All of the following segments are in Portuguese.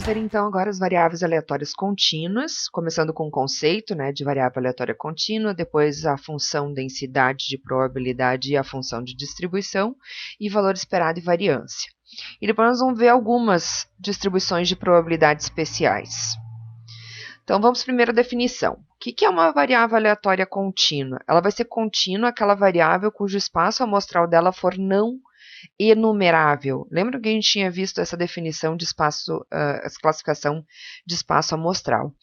ver então agora as variáveis aleatórias contínuas, começando com o conceito, né, de variável aleatória contínua, depois a função densidade de probabilidade e a função de distribuição, e valor esperado e variância. E depois nós vamos ver algumas distribuições de probabilidade especiais. Então vamos primeiro à definição. O que é uma variável aleatória contínua? Ela vai ser contínua aquela variável cujo espaço amostral dela for não enumerável. Lembra que a gente tinha visto essa definição de espaço, essa classificação de espaço amostral?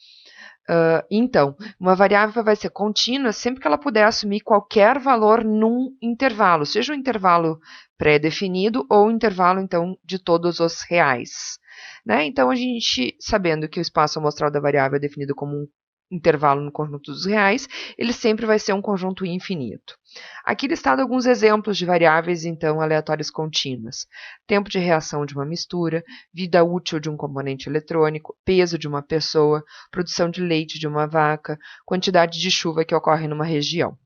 Então, uma variável vai ser contínua sempre que ela puder assumir qualquer valor num intervalo, seja um intervalo pré-definido ou um intervalo, então, de todos os reais. Né? Então, a gente, sabendo que o espaço amostral da variável é definido como um intervalo no conjunto dos reais, ele sempre vai ser um conjunto infinito. Aqui listado alguns exemplos de variáveis, então, aleatórias contínuas. Tempo de reação de uma mistura, vida útil de um componente eletrônico, peso de uma pessoa, produção de leite de uma vaca, quantidade de chuva que ocorre numa região.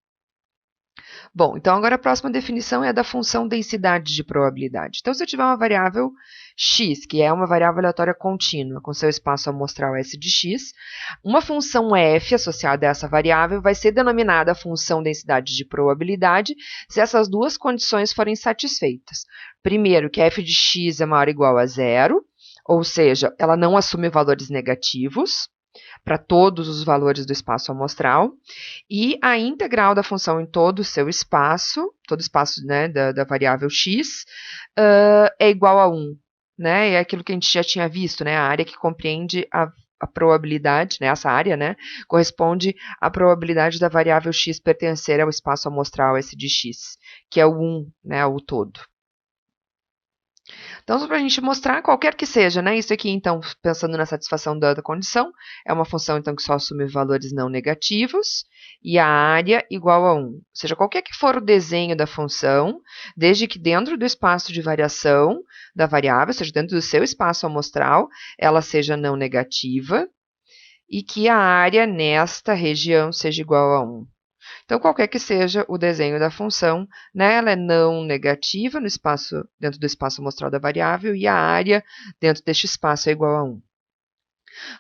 Bom, então agora a próxima definição é a da função densidade de probabilidade. Então, se eu tiver uma variável x, que é uma variável aleatória contínua, com seu espaço amostral s de x, uma função f associada a essa variável vai ser denominada função densidade de probabilidade se essas duas condições forem satisfeitas. Primeiro, que f de x é maior ou igual a zero, ou seja, ela não assume valores negativos para todos os valores do espaço amostral, e a integral da função em todo o seu espaço, todo o espaço, né, da variável x, é igual a 1. Né? É aquilo que a gente já tinha visto, né? A área que compreende a probabilidade, né? Essa área, né, corresponde à probabilidade da variável x pertencer ao espaço amostral S de x, que é o 1, né, o todo. Então, só para a gente mostrar, qualquer que seja, né? Isso aqui, então, pensando na satisfação da condição, é uma função, então, que só assume valores não negativos, e a área igual a 1. Ou seja, qualquer que for o desenho da função, desde que dentro do espaço de variação da variável, ou seja, dentro do seu espaço amostral, ela seja não negativa, e que a área nesta região seja igual a 1. Então, qualquer que seja o desenho da função, né, ela é não negativa no espaço, dentro do espaço amostral da variável, e a área dentro deste espaço é igual a 1.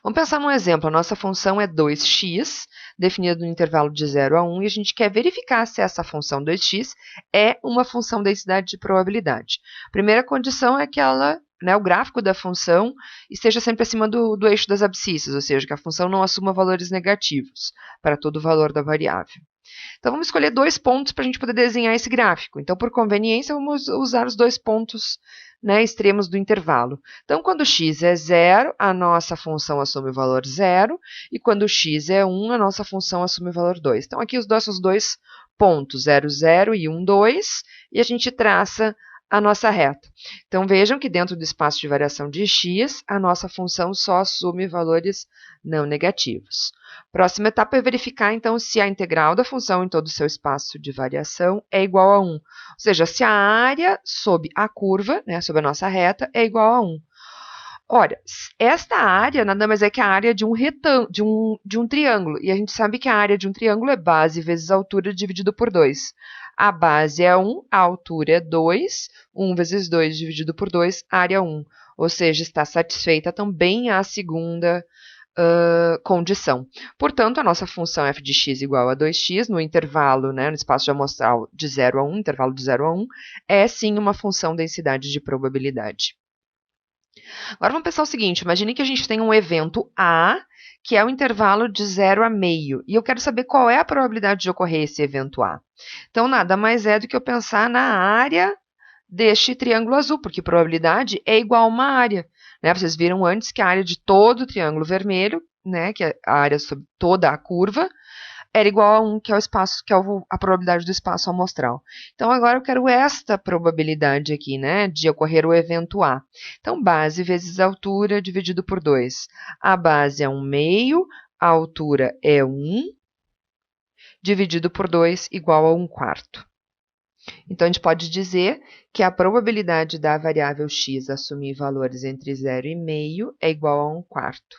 Vamos pensar num exemplo. A nossa função é 2x, definida no intervalo de 0 a 1, e a gente quer verificar se essa função 2x é uma função densidade de probabilidade. A primeira condição é que ela, né, o gráfico da função esteja sempre acima do eixo das abscissas, ou seja, que a função não assuma valores negativos para todo o valor da variável. Então, vamos escolher 2 pontos para a gente poder desenhar esse gráfico. Então, por conveniência, vamos usar os 2 pontos, né, extremos do intervalo. Então, quando x é 0, a nossa função assume o valor 0, e quando x é 1, a nossa função assume o valor 2. Então, aqui os nossos 2 pontos, 0, 0 e 1, 2, e a gente traça a nossa reta. Então, vejam que dentro do espaço de variação de x, a nossa função só assume valores não negativos. Próxima etapa é verificar, então, se a integral da função em todo o seu espaço de variação é igual a 1. Ou seja, se a área sob a curva, né, sob a nossa reta, é igual a 1. Ora, esta área nada mais é que a área de um triângulo. E a gente sabe que a área de um triângulo é base vezes a altura dividido por 2. A base é 1, a altura é 2, 1 vezes 2 dividido por 2, área 1. Ou seja, está satisfeita também a segunda condição. Portanto, a nossa função f de x igual a 2x no intervalo, né, no espaço amostral de 0 a 1, intervalo de 0 a 1, é sim uma função densidade de probabilidade. Agora vamos pensar o seguinte, imagine que a gente tem um evento A, que é o intervalo de 0 a meio, e eu quero saber qual é a probabilidade de ocorrer esse evento A. Então, nada mais é do que eu pensar na área deste triângulo azul, porque probabilidade é igual a uma área. Né? Vocês viram antes que a área de todo o triângulo vermelho, né, que é a área sobre toda a curva, era igual a 1, que é o espaço, que é a probabilidade do espaço amostral. Então, agora eu quero esta probabilidade aqui, né, de ocorrer o evento A. Então, base vezes altura dividido por 2. A base é 1 meio, a altura é 1, dividido por 2 igual a 1 quarto. Então, a gente pode dizer que a probabilidade da variável x assumir valores entre 0 e meio é igual a 1 quarto.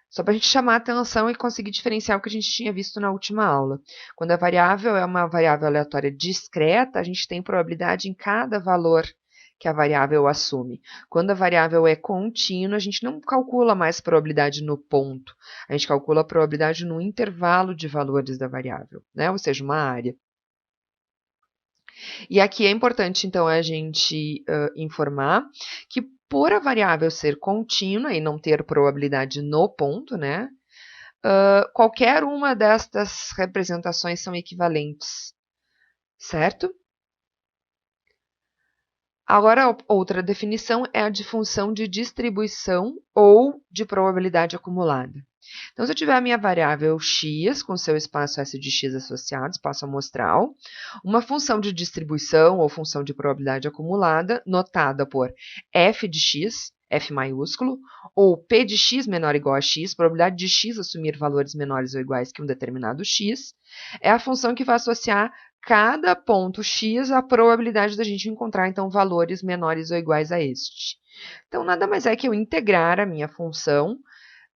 Só para a gente chamar a atenção e conseguir diferenciar o que a gente tinha visto na última aula. Quando a variável é uma variável aleatória discreta, a gente tem probabilidade em cada valor que a variável assume. Quando a variável é contínua, a gente não calcula mais probabilidade no ponto, a gente calcula a probabilidade no intervalo de valores da variável, né? Ou seja, uma área. E aqui é importante, então, a gente informar que por a variável ser contínua e não ter probabilidade no ponto, né? Qualquer uma destas representações são equivalentes, certo? Agora, outra definição é a de função de distribuição ou de probabilidade acumulada. Então, se eu tiver a minha variável x com seu espaço S de x associado, espaço amostral, uma função de distribuição ou função de probabilidade acumulada, notada por f de x, f maiúsculo, ou p de x menor ou igual a x, probabilidade de x assumir valores menores ou iguais que um determinado x, é a função que vai associar cada ponto x à probabilidade da gente encontrar, então, valores menores ou iguais a este. Então, nada mais é que eu integrar a minha função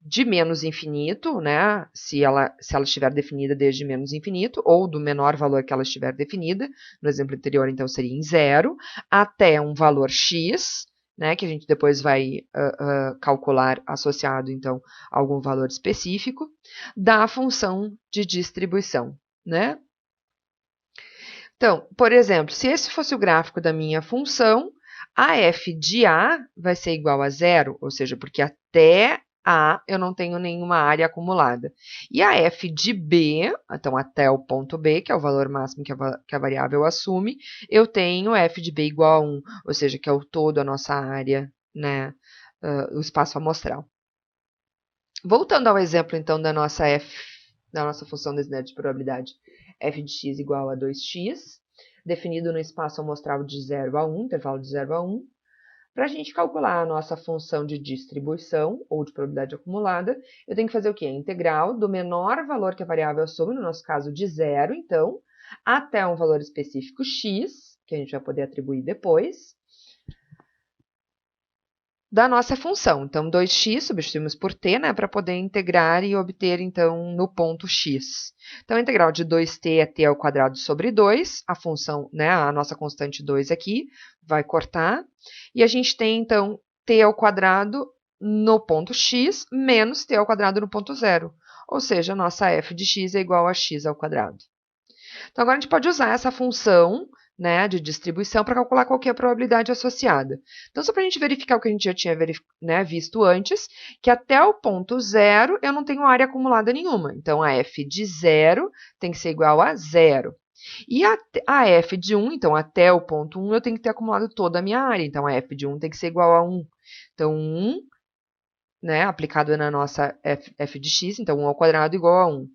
de menos infinito, né, se ela estiver definida desde menos infinito, ou do menor valor que ela estiver definida, no exemplo anterior, então, seria em 0, até um valor x, né, que a gente depois vai calcular associado, então, a algum valor específico, da função de distribuição, né? Então, por exemplo, se esse fosse o gráfico da minha função, a f de A vai ser igual a 0, ou seja, porque até A eu não tenho nenhuma área acumulada. E a f de B, então até o ponto B, que é o valor máximo que a variável assume, eu tenho f de B igual a 1, ou seja, que é o todo a nossa área, né, o espaço amostral. Voltando ao exemplo, então, da nossa função de probabilidade, f de x igual a 2x, definido no espaço amostral de 0 a 1, intervalo de 0 a 1. Para a gente calcular a nossa função de distribuição, ou de probabilidade acumulada, eu tenho que fazer o quê? A integral do menor valor que a variável assume, no nosso caso de 0, então, até um valor específico x, que a gente vai poder atribuir depois, da nossa função. Então, 2x substituímos por t, né, para poder integrar e obter, então, no ponto x. Então, a integral de 2t é t ao quadrado sobre 2, a função, né, a nossa constante 2 aqui, vai cortar, e a gente tem, então, t ao quadrado no ponto x menos t ao quadrado no ponto 0, ou seja, a nossa f de x é igual a x ao quadrado. Então, agora a gente pode usar essa função, né, de distribuição para calcular qual que é a probabilidade associada. Então, só para a gente verificar o que a gente já tinha visto antes, que até o ponto 0 eu não tenho área acumulada nenhuma. Então, a f de 0 tem que ser igual a 0. E a f de 1, então, até o ponto 1, eu tenho que ter acumulado toda a minha área. Então, a f de 1 tem que ser igual a 1. Então, 1, né, aplicado na nossa f de x, então 1 ao quadrado igual a 1.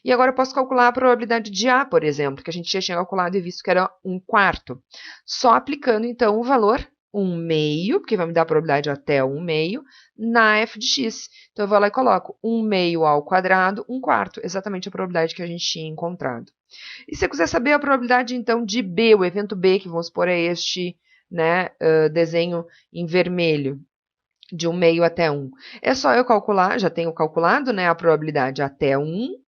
E agora eu posso calcular a probabilidade de A, por exemplo, que a gente já tinha calculado e visto que era 1/4. Só aplicando, então, o valor 1/2, porque vai me dar a probabilidade até 1/2, na f de x. Então, eu vou lá e coloco 1/2 ao quadrado, 1/4, exatamente a probabilidade que a gente tinha encontrado. E se eu quiser saber a probabilidade, então, de B, o evento B, que vamos supor é este, né, desenho em vermelho, de 1/2 até 1. É só eu calcular, já tenho calculado, né, a probabilidade até 1,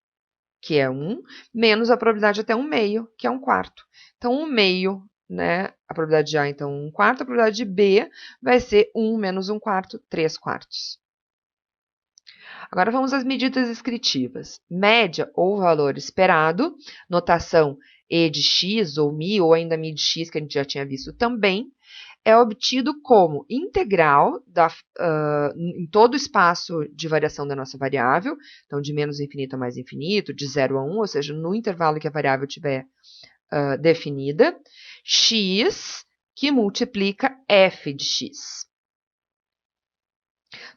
que é 1, menos a probabilidade até 1/2, que é 1/4. Então, 1/2, né, a probabilidade de A, então, 1/4, a probabilidade de B vai ser 1 menos 1/4, 3/4. Agora, vamos às medidas descritivas. Média, ou valor esperado, notação E de x, ou μ, ou ainda μ de x, que a gente já tinha visto também, é obtido como integral em todo o espaço de variação da nossa variável, então de menos infinito a mais infinito, de 0 a 1, ou seja, no intervalo que a variável tiver definida, x que multiplica f de x.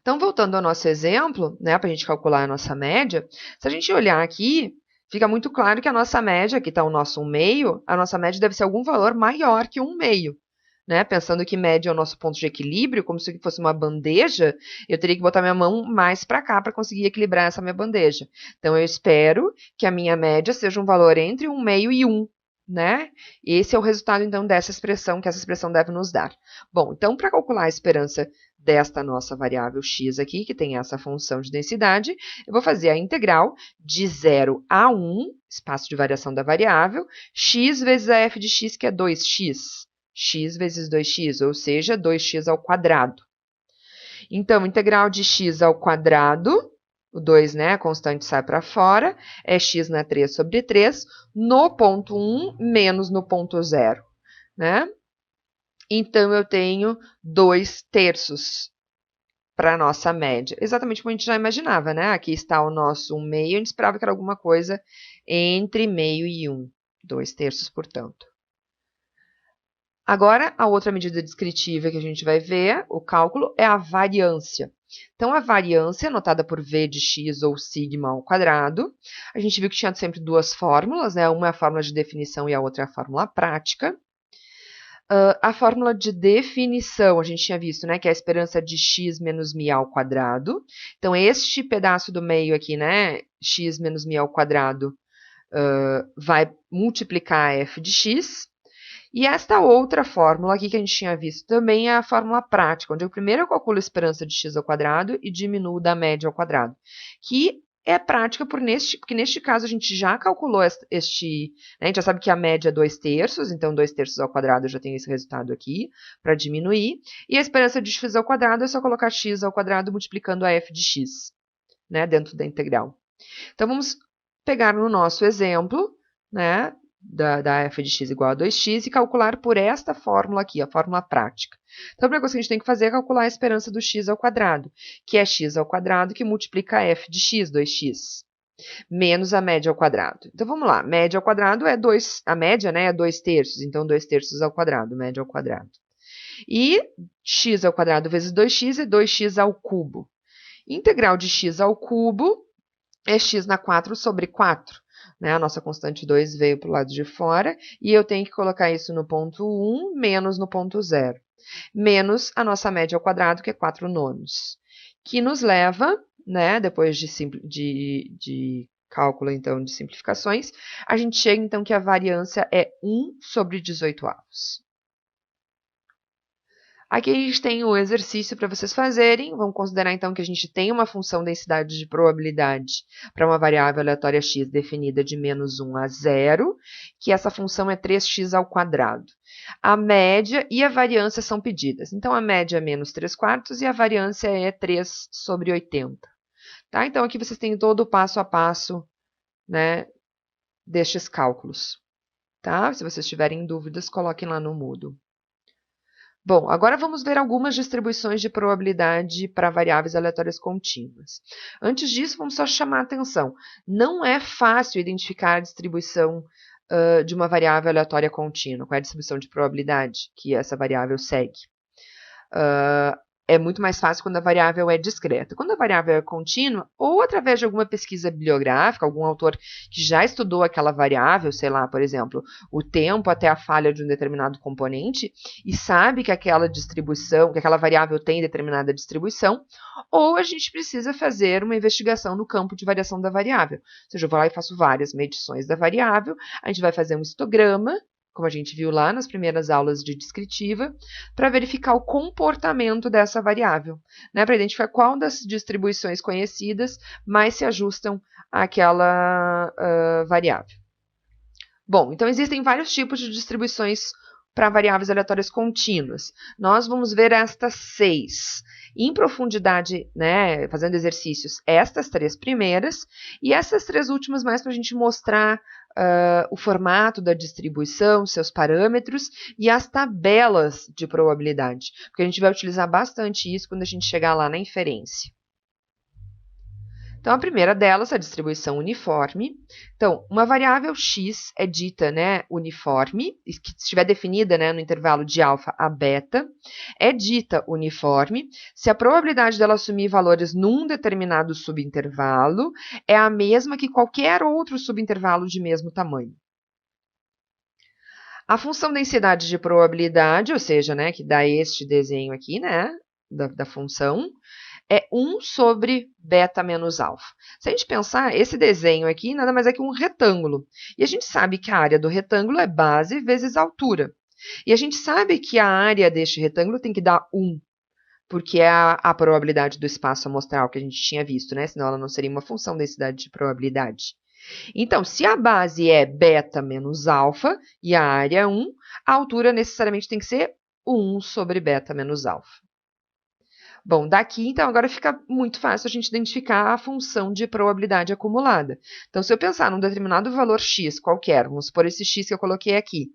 Então, voltando ao nosso exemplo, né, para a gente calcular a nossa média, se a gente olhar aqui, fica muito claro que a nossa média, aqui está o nosso 1/2, a nossa média deve ser algum valor maior que 1/2. Né? Pensando que média é o nosso ponto de equilíbrio, como se fosse uma bandeja, eu teria que botar minha mão mais para cá para conseguir equilibrar essa minha bandeja. Então, eu espero que a minha média seja um valor entre 1/2 e 1. Né? Esse é o resultado, então, dessa expressão, que essa expressão deve nos dar. Bom, então, para calcular a esperança desta nossa variável x aqui, que tem essa função de densidade, eu vou fazer a integral de 0 a 1, espaço de variação da variável, x vezes a f de x, que é 2x. x vezes 2x, ou seja, 2x ao quadrado. Então, integral de x ao quadrado, o 2, né, a constante sai para fora, é x na 3 sobre 3, no ponto 1 menos no ponto 0, né? Então, eu tenho 2/3 para a nossa média. Exatamente como a gente já imaginava, né? Aqui está o nosso 1/2, a gente esperava que era alguma coisa entre meio e 1. 2/3, portanto. Agora, a outra medida descritiva que a gente vai ver, o cálculo, é a variância. Então, a variância, notada por v de x ou sigma ao quadrado, a gente viu que tinha sempre duas fórmulas, né? Uma é a fórmula de definição e a outra é a fórmula prática. A fórmula de definição, a gente tinha visto, né, que é a esperança de x menos μ ao quadrado. Então, este pedaço do meio aqui, né, x menos μ ao quadrado, vai multiplicar f de x. E esta outra fórmula aqui que a gente tinha visto também é a fórmula prática, onde eu primeiro calculo a esperança de x ao quadrado e diminuo da média ao quadrado, que é prática porque neste caso a gente já calculou né, a gente já sabe que a média é 2/3, então 2/3 ao quadrado eu já tenho esse resultado aqui para diminuir, e a esperança de x ao quadrado é só colocar x ao quadrado multiplicando a f de x, né, dentro da integral. Então vamos pegar no nosso exemplo, né, da f de x igual a 2x e calcular por esta fórmula aqui, a fórmula prática. Então, a primeira coisa que a gente tem que fazer é calcular a esperança do x ao quadrado, que é x ao quadrado que multiplica f de x, 2x, menos a média ao quadrado. Então, vamos lá, média ao quadrado é 2, a média, né, é 2/3, então 2/3 ao quadrado, média ao quadrado. E x ao quadrado vezes 2x é 2x ao cubo. Integral de x ao cubo é x na 4 sobre 4. Né? A nossa constante 2 veio para o lado de fora, e eu tenho que colocar isso no ponto 1 menos no ponto 0. Menos a nossa média ao quadrado, que é 4/9. Que nos leva, né, depois de cálculo, então, de simplificações, a gente chega, então, que a variância é 1 sobre 18avos. Aqui a gente tem o exercício para vocês fazerem. Vamos considerar, então, que a gente tem uma função densidade de probabilidade para uma variável aleatória x definida de -1 a 0, que essa função é 3x ao quadrado. A média e a variância são pedidas. Então, a média é -3/4 e a variância é 3 sobre 80. Tá? Então, aqui vocês têm todo o passo a passo, né, destes cálculos. Tá? Se vocês tiverem dúvidas, coloquem lá no Moodle. Bom, agora vamos ver algumas distribuições de probabilidade para variáveis aleatórias contínuas. Antes disso, vamos só chamar a atenção. Não é fácil identificar a distribuição de uma variável aleatória contínua, qual é a distribuição de probabilidade que essa variável segue. É muito mais fácil quando a variável é discreta. Quando a variável é contínua, ou através de alguma pesquisa bibliográfica, algum autor que já estudou aquela variável, sei lá, por exemplo, o tempo até a falha de um determinado componente, e sabe que aquela distribuição, que aquela variável tem determinada distribuição, ou a gente precisa fazer uma investigação no campo de variação da variável. Ou seja, eu vou lá e faço várias medições da variável, a gente vai fazer um histograma, como a gente viu lá nas primeiras aulas de descritiva, para verificar o comportamento dessa variável, né, para identificar qual das distribuições conhecidas mais se ajustam àquela variável. Bom, então existem vários tipos de distribuições para variáveis aleatórias contínuas. Nós vamos ver estas 6. Em profundidade, né, fazendo exercícios, estas 3 primeiras, e essas 3 últimas mais para a gente mostrar o formato da distribuição, seus parâmetros e as tabelas de probabilidade, porque a gente vai utilizar bastante isso quando a gente chegar lá na inferência. Então, a primeira delas é a distribuição uniforme. Então, uma variável x é dita, né, uniforme, que estiver definida, né, no intervalo de alfa a beta, é dita uniforme se a probabilidade dela assumir valores num determinado subintervalo é a mesma que qualquer outro subintervalo de mesmo tamanho. A função densidade de probabilidade, ou seja, né, que dá este desenho aqui, né, da função, é 1 sobre beta menos alfa. Se a gente pensar, esse desenho aqui nada mais é que um retângulo. E a gente sabe que a área do retângulo é base vezes altura. E a gente sabe que a área deste retângulo tem que dar 1, porque é a probabilidade do espaço amostral que a gente tinha visto, né? Senão ela não seria uma função densidade de probabilidade. Então, se a base é beta menos alfa e a área é 1, a altura necessariamente tem que ser 1 sobre beta menos alfa. Bom, daqui, então, agora fica muito fácil a gente identificar a função de probabilidade acumulada. Então, se eu pensar num determinado valor x qualquer, vamos supor esse x que eu coloquei aqui,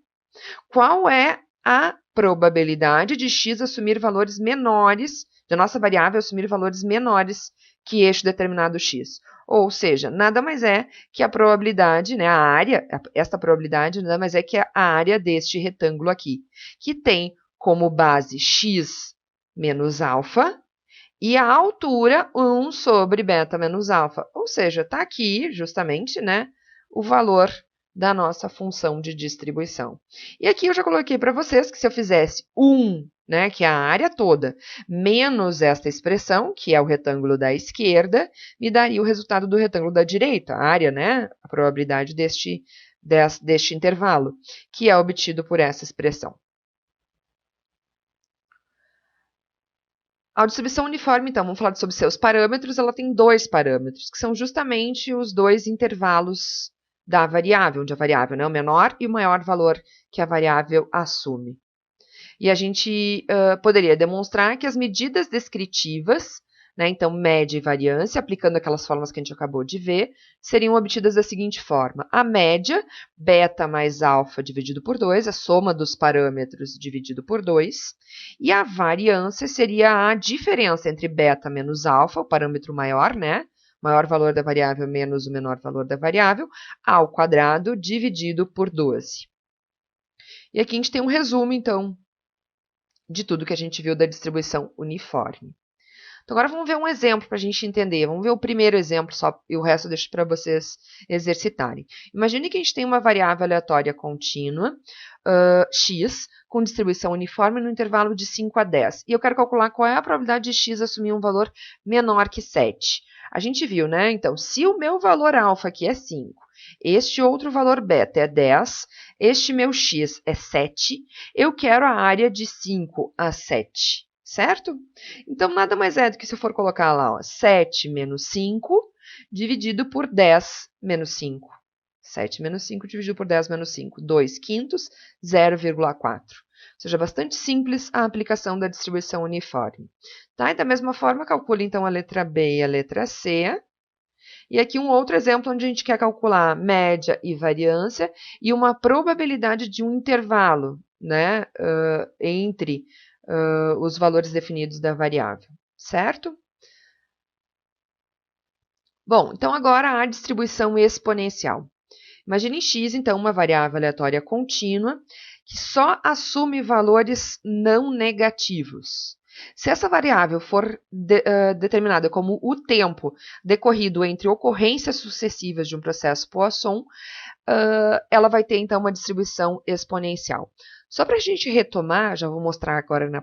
qual é a probabilidade de x assumir valores menores, da nossa variável assumir valores menores que este determinado x? Ou seja, nada mais é que a probabilidade, né, a área, esta probabilidade nada mais é que a área deste retângulo aqui, que tem como base x menos alfa, e a altura 1 sobre beta menos alfa. Ou seja, está aqui justamente, né, o valor da nossa função de distribuição. E aqui eu já coloquei para vocês que se eu fizesse 1, né, que é a área toda, menos esta expressão, que é o retângulo da esquerda, me daria o resultado do retângulo da direita, a área, né, a probabilidade deste intervalo, que é obtido por essa expressão. A distribuição uniforme, então, vamos falar sobre seus parâmetros, ela tem dois parâmetros, que são justamente os dois intervalos da variável, onde a variável, né, o menor e o maior valor que a variável assume. E a gente poderia demonstrar que as medidas descritivas, né, então média e variância, aplicando aquelas formas que a gente acabou de ver, seriam obtidas da seguinte forma. A média, beta mais alfa dividido por 2, a soma dos parâmetros dividido por 2, e a variância seria a diferença entre beta menos alfa, o parâmetro maior, né, maior valor da variável menos o menor valor da variável, ao quadrado dividido por 12. E aqui a gente tem um resumo, então, de tudo que a gente viu da distribuição uniforme. Então, agora vamos ver um exemplo para a gente entender. Vamos ver o primeiro exemplo só e o resto eu deixo para vocês exercitarem. Imagine que a gente tem uma variável aleatória contínua, x, com distribuição uniforme no intervalo de 5 a 10. E eu quero calcular qual é a probabilidade de x assumir um valor menor que 7. A gente viu, né? Então, se o meu valor alfa aqui é 5, este outro valor beta é 10, este meu x é 7, eu quero a área de 5 a 7, certo? Então, nada mais é do que se eu for colocar lá, ó, 7 menos 5 dividido por 10 menos 5. 7 menos 5 dividido por 10 menos 5. 2 quintos, 0,4. Ou seja, bastante simples a aplicação da distribuição uniforme. Tá? E da mesma forma, calcule então a letra B e a letra C. E aqui um outro exemplo onde a gente quer calcular média e variância e uma probabilidade de um intervalo, né, entre os valores definidos da variável, certo? Bom, então agora a distribuição exponencial. Imagine x, então, uma variável aleatória contínua que só assume valores não negativos. Se essa variável for determinada como o tempo decorrido entre ocorrências sucessivas de um processo Poisson, ela vai ter, então, uma distribuição exponencial. Só para a gente retomar, já vou mostrar agora no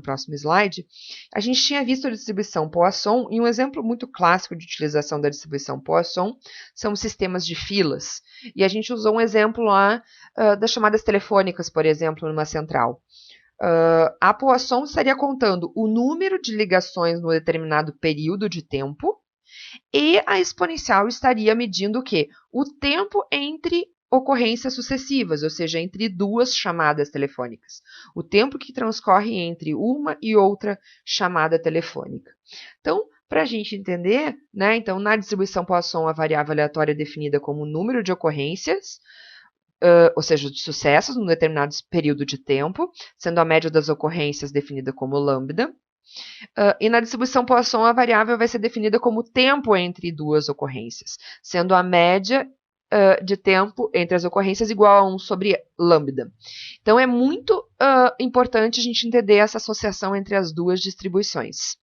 próximo slide, a gente tinha visto a distribuição Poisson e um exemplo muito clássico de utilização da distribuição Poisson são os sistemas de filas. E a gente usou um exemplo lá das chamadas telefônicas, por exemplo, numa central. A Poisson estaria contando o número de ligações no determinado período de tempo e a exponencial estaria medindo o quê? O tempo entre ocorrências sucessivas, ou seja, entre duas chamadas telefônicas. O tempo que transcorre entre uma e outra chamada telefônica. Então, para a gente entender, né, então, na distribuição Poisson, a variável aleatória é definida como o número de ocorrências, ou seja, de sucessos num determinado período de tempo, sendo a média das ocorrências definida como lambda. E na distribuição Poisson, a variável vai ser definida como tempo entre duas ocorrências, sendo a média de tempo entre as ocorrências igual a 1 sobre lambda. Então, é muito importante a gente entender essa associação entre as duas distribuições,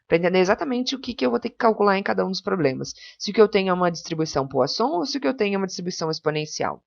para entender exatamente o que eu vou ter que calcular em cada um dos problemas. Se o que eu tenho é uma distribuição Poisson ou se o que eu tenho é uma distribuição exponencial.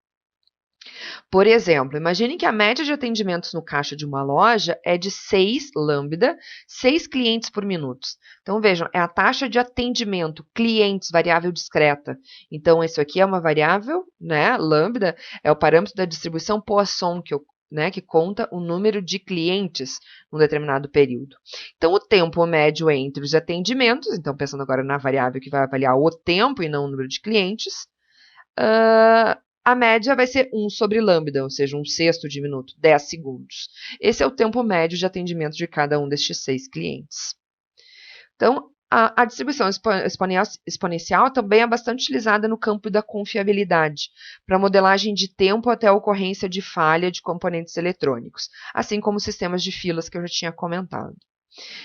Por exemplo, imagine que a média de atendimentos no caixa de uma loja é de 6 lambda, 6 clientes por minuto. Então, vejam, é a taxa de atendimento, clientes, variável discreta. Então, isso aqui é uma variável, né, lambda, é o parâmetro da distribuição Poisson, que conta o número de clientes num determinado período. Então, o tempo médio entre os atendimentos, então pensando agora na variável que vai avaliar o tempo e não o número de clientes, A média vai ser 1 sobre lambda, ou seja, 1/6 de minuto, 10 segundos. Esse é o tempo médio de atendimento de cada um destes 6 clientes. Então, a distribuição exponencial também é bastante utilizada no campo da confiabilidade, para modelagem de tempo até a ocorrência de falha de componentes eletrônicos, assim como sistemas de filas que eu já tinha comentado.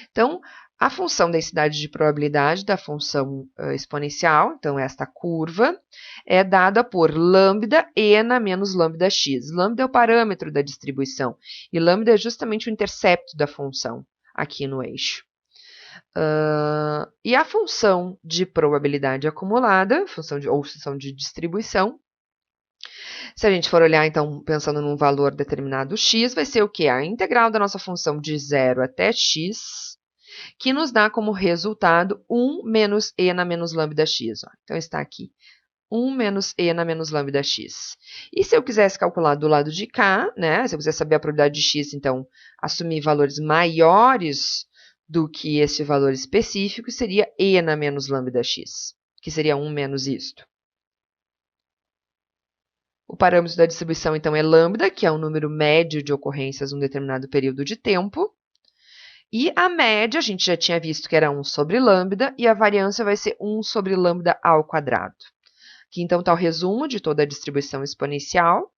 Então, a função densidade de probabilidade da função exponencial, então esta curva, é dada por lambda ena menos lambda x. Lambda é o parâmetro da distribuição e lambda é justamente o intercepto da função aqui no eixo. E a função de probabilidade acumulada, função de distribuição, se a gente for olhar, então, pensando num valor determinado x, vai ser o quê? A integral da nossa função de 0 até x, que nos dá como resultado 1 menos ena menos lambda x. Ó. Então, está aqui. 1 menos ena menos lambda x. E se eu quisesse calcular do lado de cá, né? Se eu quiser saber a probabilidade de x, então, assumir valores maiores do que esse valor específico, seria ena menos lambda x, que seria 1 menos isto. O parâmetro da distribuição, então, é lambda, que é o número médio de ocorrências em um determinado período de tempo. E a média, a gente já tinha visto que era 1 sobre lambda, e a variância vai ser 1 sobre lambda ao quadrado. Aqui, então, está o resumo de toda a distribuição exponencial.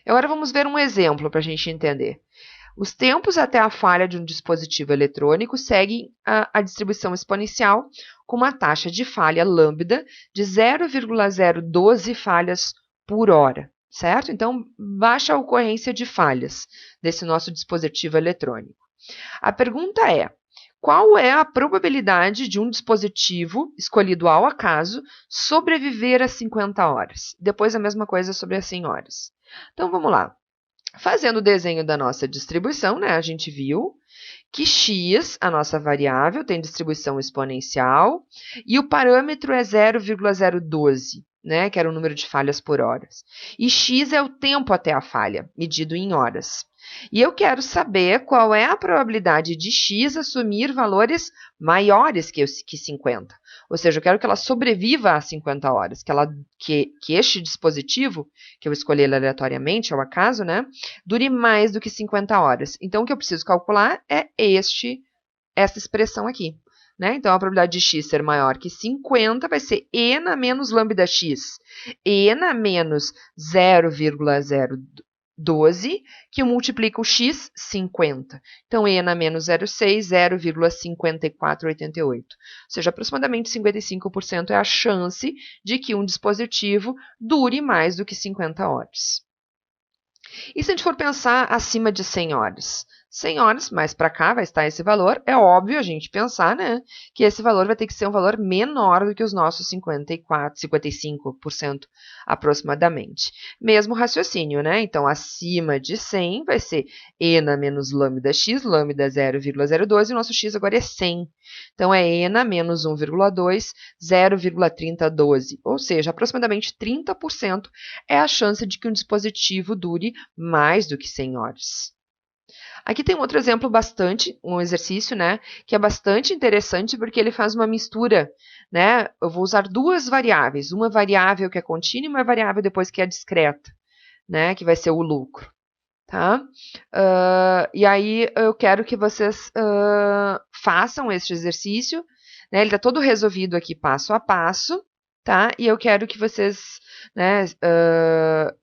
Agora, vamos ver um exemplo para a gente entender. Os tempos até a falha de um dispositivo eletrônico seguem a distribuição exponencial com uma taxa de falha lambda de 0,012 falhas por hora, certo? Então, baixa a ocorrência de falhas desse nosso dispositivo eletrônico. A pergunta é, qual é a probabilidade de um dispositivo escolhido ao acaso sobreviver a 50 horas? Depois a mesma coisa sobre as 100 horas. Então, vamos lá. Fazendo o desenho da nossa distribuição, né, a gente viu que x, a nossa variável, tem distribuição exponencial e o parâmetro é 0,012, né, que era o número de falhas por horas. E x é o tempo até a falha, medido em horas. E eu quero saber qual é a probabilidade de x assumir valores maiores que 50. Ou seja, eu quero que ela sobreviva a 50 horas, que este dispositivo, que eu escolhi aleatoriamente, ao acaso, né, dure mais do que 50 horas. Então, o que eu preciso calcular é essa expressão aqui. Né? Então, a probabilidade de x ser maior que 50 vai ser ena menos lambda x. Ena menos 0,012, que multiplica o x, 50. Então, ena menos 0,6, 0,5488. Ou seja, aproximadamente 55% é a chance de que um dispositivo dure mais do que 50 horas. E se a gente for pensar acima de 100 horas? 100 horas, mais para cá vai estar esse valor. É óbvio a gente pensar, né, que esse valor vai ter que ser um valor menor do que os nossos 55% aproximadamente. Mesmo raciocínio, né? Então, acima de 100 vai ser ena menos lambda x, lambda 0,012, e o nosso x agora é 100. Então, é ena menos 1,2, 0,3012. Ou seja, aproximadamente 30% é a chance de que um dispositivo dure mais do que 100 horas. Aqui tem um outro exemplo um exercício, né, que é bastante interessante porque ele faz uma mistura, né, eu vou usar duas variáveis, uma variável que é contínua e uma variável depois que é discreta, né, que vai ser o lucro, tá? E aí eu quero que vocês façam este exercício, né, ele está todo resolvido aqui passo a passo, tá? E eu quero que vocês, né,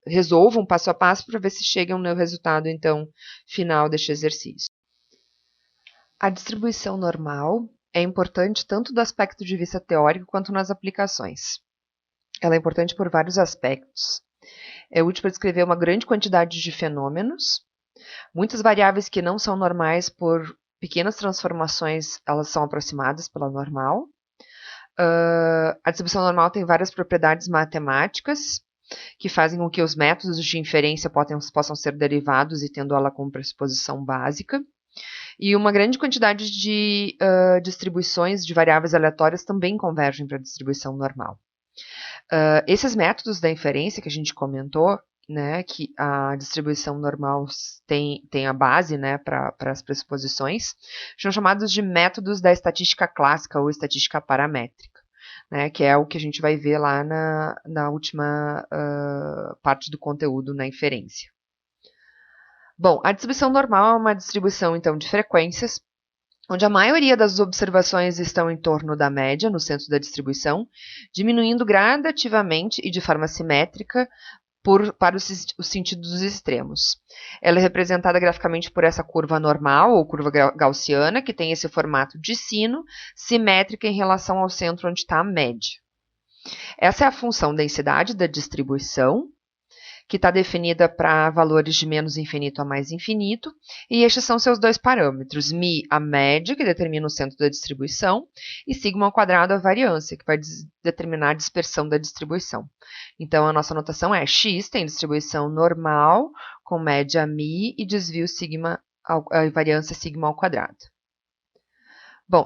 resolvam passo a passo para ver se chegam no resultado, então, final deste exercício. A distribuição normal é importante tanto do aspecto de vista teórico quanto nas aplicações. Ela é importante por vários aspectos. É útil para descrever uma grande quantidade de fenômenos. Muitas variáveis que não são normais, por pequenas transformações, elas são aproximadas pela normal. A distribuição normal tem várias propriedades matemáticas que fazem com que os métodos de inferência possam ser derivados e tendo ela como pressuposição básica. E uma grande quantidade de distribuições de variáveis aleatórias também convergem para a distribuição normal. Esses métodos da inferência que a gente comentou, né, que a distribuição normal tem a base, né, para as pressuposições, são chamados de métodos da estatística clássica ou estatística paramétrica. né, que é o que a gente vai ver lá na última parte do conteúdo na inferência. Bom, a distribuição normal é uma distribuição, então, de frequências, onde a maioria das observações estão em torno da média, no centro da distribuição, diminuindo gradativamente e de forma simétrica para os sentidos dos extremos. Ela é representada graficamente por essa curva normal, ou curva gaussiana, que tem esse formato de sino, simétrica em relação ao centro onde está a média. Essa é a função densidade da distribuição, que está definida para valores de menos infinito a mais infinito, e estes são seus dois parâmetros, μ, a média, que determina o centro da distribuição, e sigma ao quadrado, a variância, que vai determinar a dispersão da distribuição. Então, a nossa notação é x tem distribuição normal, com média μ e desvio sigma, a variância sigma ao quadrado. Bom,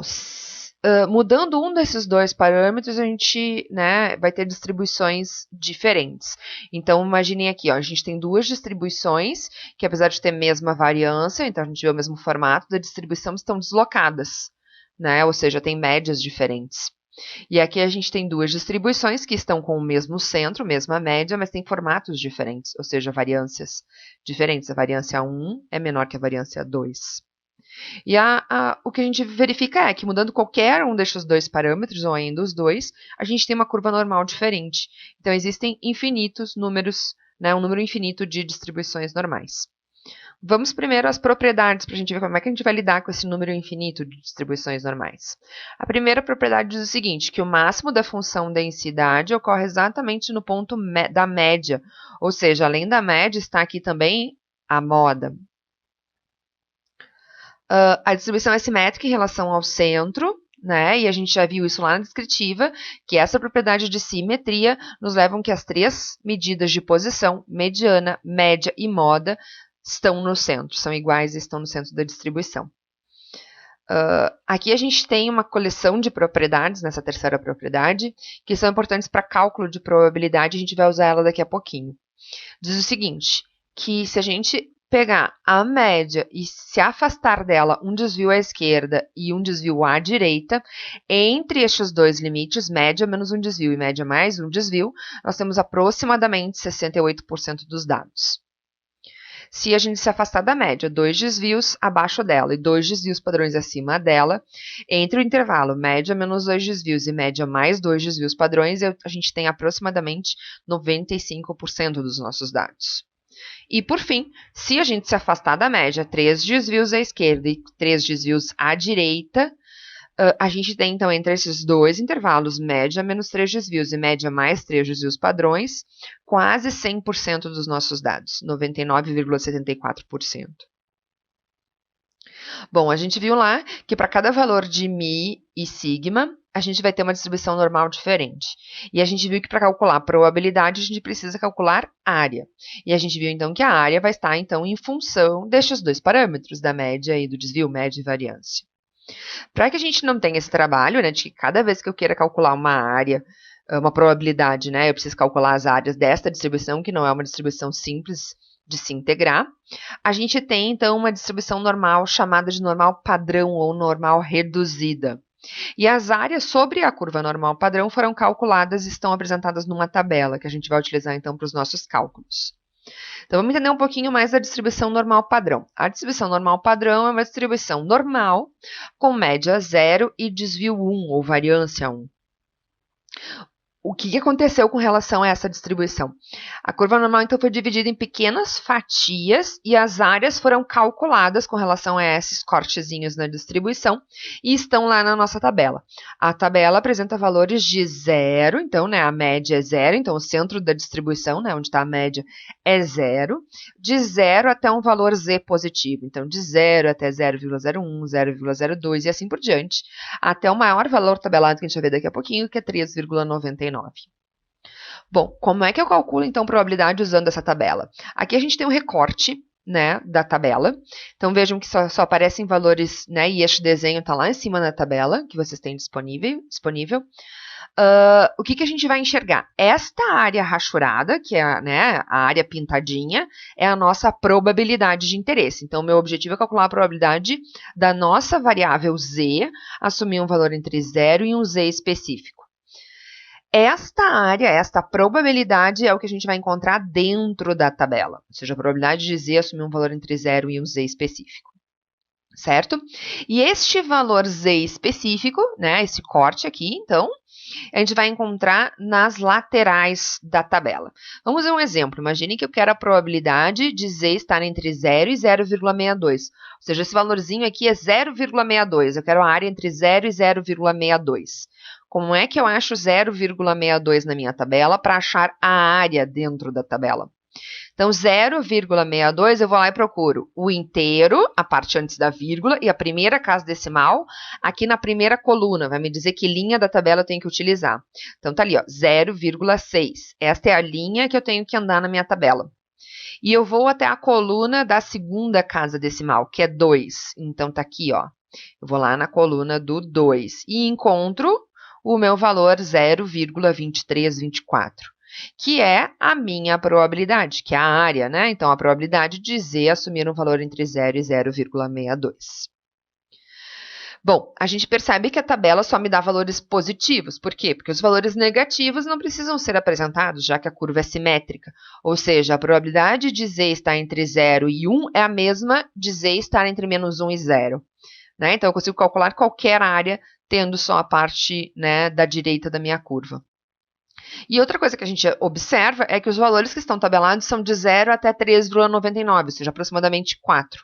mudando um desses dois parâmetros, a gente, né, vai ter distribuições diferentes. Então, imaginem aqui, ó, a gente tem duas distribuições, que apesar de ter mesma variância, então a gente vê o mesmo formato da distribuição, estão deslocadas, né, ou seja, tem médias diferentes. E aqui a gente tem duas distribuições que estão com o mesmo centro, mesma média, mas têm formatos diferentes, ou seja, variâncias diferentes. A variância 1 é menor que a variância 2. E o que a gente verifica é que, mudando qualquer um destes dois parâmetros, ou ainda os dois, a gente tem uma curva normal diferente. Então, existem infinitos números, né, um número infinito de distribuições normais. Vamos primeiro às propriedades, para a gente ver como é que a gente vai lidar com esse número infinito de distribuições normais. A primeira propriedade diz o seguinte, que o máximo da função densidade ocorre exatamente no ponto da média, ou seja, além da média está aqui também a moda. A distribuição é simétrica em relação ao centro, né? E a gente já viu isso lá na descritiva, que essa propriedade de simetria nos leva que as três medidas de posição, mediana, média e moda, estão no centro, são iguais e estão no centro da distribuição. Aqui a gente tem uma coleção de propriedades, nessa terceira propriedade, que são importantes para cálculo de probabilidade, a gente vai usar ela daqui a pouquinho. Diz o seguinte, que se a gente pegar a média e se afastar dela um desvio à esquerda e um desvio à direita, entre estes dois limites, média menos um desvio e média mais um desvio, nós temos aproximadamente 68% dos dados. Se a gente se afastar da média, 2 desvios abaixo dela e 2 desvios padrões acima dela, entre o intervalo média menos 2 desvios e média mais 2 desvios padrões, a gente tem aproximadamente 95% dos nossos dados. E, por fim, se a gente se afastar da média, 3 desvios à esquerda e 3 desvios à direita, a gente tem, então, entre esses dois intervalos, média menos 3 desvios e média mais 3 desvios padrões, quase 100% dos nossos dados, 99,74%. Bom, a gente viu lá que para cada valor de μ e sigma, a gente vai ter uma distribuição normal diferente. E a gente viu que para calcular a probabilidade, a gente precisa calcular área. E a gente viu, então, que a área vai estar, então, em função destes dois parâmetros, da média e do desvio, média e variância. Para que a gente não tenha esse trabalho, né, de que cada vez que eu queira calcular uma área, uma probabilidade, né, eu preciso calcular as áreas desta distribuição, que não é uma distribuição simples de se integrar, a gente tem, então, uma distribuição normal chamada de normal padrão ou normal reduzida. E as áreas sobre a curva normal padrão foram calculadas e estão apresentadas numa tabela, que a gente vai utilizar, então, para os nossos cálculos. Então, vamos entender um pouquinho mais da distribuição normal padrão. A distribuição normal padrão é uma distribuição normal com média 0 e desvio 1, ou variância 1. O que aconteceu com relação a essa distribuição? A curva normal, então, foi dividida em pequenas fatias e as áreas foram calculadas com relação a esses cortezinhos na distribuição e estão lá na nossa tabela. A tabela apresenta valores de 0, então, né, a média é 0, então o centro da distribuição, né, onde está a média, é 0, de 0 até um valor z positivo, então de 0 até 0,01, 0,02 e assim por diante, até o maior valor tabelado que a gente vai ver daqui a pouquinho, que é 3,99. Bom, como é que eu calculo, então, probabilidade usando essa tabela? Aqui a gente tem um recorte, né, da tabela. Então, vejam que só aparecem valores, né, e este desenho está lá em cima na tabela, que vocês têm disponível. O que a gente vai enxergar? Esta área rachurada, que é, né, a área pintadinha, é a nossa probabilidade de interesse. Então, o meu objetivo é calcular a probabilidade da nossa variável z assumir um valor entre 0 e um z específico. Esta área, esta probabilidade é o que a gente vai encontrar dentro da tabela, ou seja, a probabilidade de Z assumir um valor entre 0 e um Z específico, certo? E este valor Z específico, né, esse corte aqui, então, a gente vai encontrar nas laterais da tabela. Vamos ver um exemplo. Imagine que eu quero a probabilidade de Z estar entre 0 e 0,62. Ou seja, esse valorzinho aqui é 0,62. Eu quero a área entre 0 e 0,62. Como é que eu acho 0,62 na minha tabela para achar a área dentro da tabela? Então, 0,62 eu vou lá e procuro o inteiro, a parte antes da vírgula, e a primeira casa decimal aqui na primeira coluna. Vai me dizer que linha da tabela eu tenho que utilizar. Então, tá ali, ó, 0,6. Esta é a linha que eu tenho que andar na minha tabela. E eu vou até a coluna da segunda casa decimal, que é 2. Então, tá aqui, ó. Eu vou lá na coluna do 2 e encontro o meu valor 0,2324. Que é a minha probabilidade, que é a área, né? Então, a probabilidade de Z assumir um valor entre 0 e 0,62. Bom, a gente percebe que a tabela só me dá valores positivos. Por quê? Porque os valores negativos não precisam ser apresentados, já que a curva é simétrica. Ou seja, a probabilidade de Z estar entre 0 e 1 é a mesma de Z estar entre menos 1 e 0. Né? Então, eu consigo calcular qualquer área tendo só a parte, né, da direita da minha curva. E outra coisa que a gente observa é que os valores que estão tabelados são de 0 até 3,99, ou seja, aproximadamente 4.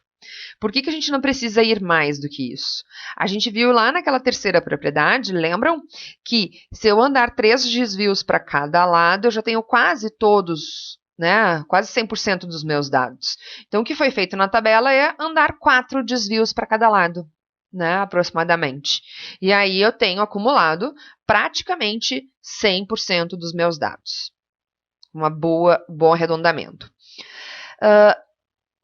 Por que a gente não precisa ir mais do que isso? A gente viu lá naquela terceira propriedade, lembram? Que se eu andar 3 desvios para cada lado, eu já tenho quase todos, né? Quase 100% dos meus dados. Então, o que foi feito na tabela é andar 4 desvios para cada lado, né, aproximadamente. E aí eu tenho acumulado praticamente 100% dos meus dados. Bom arredondamento.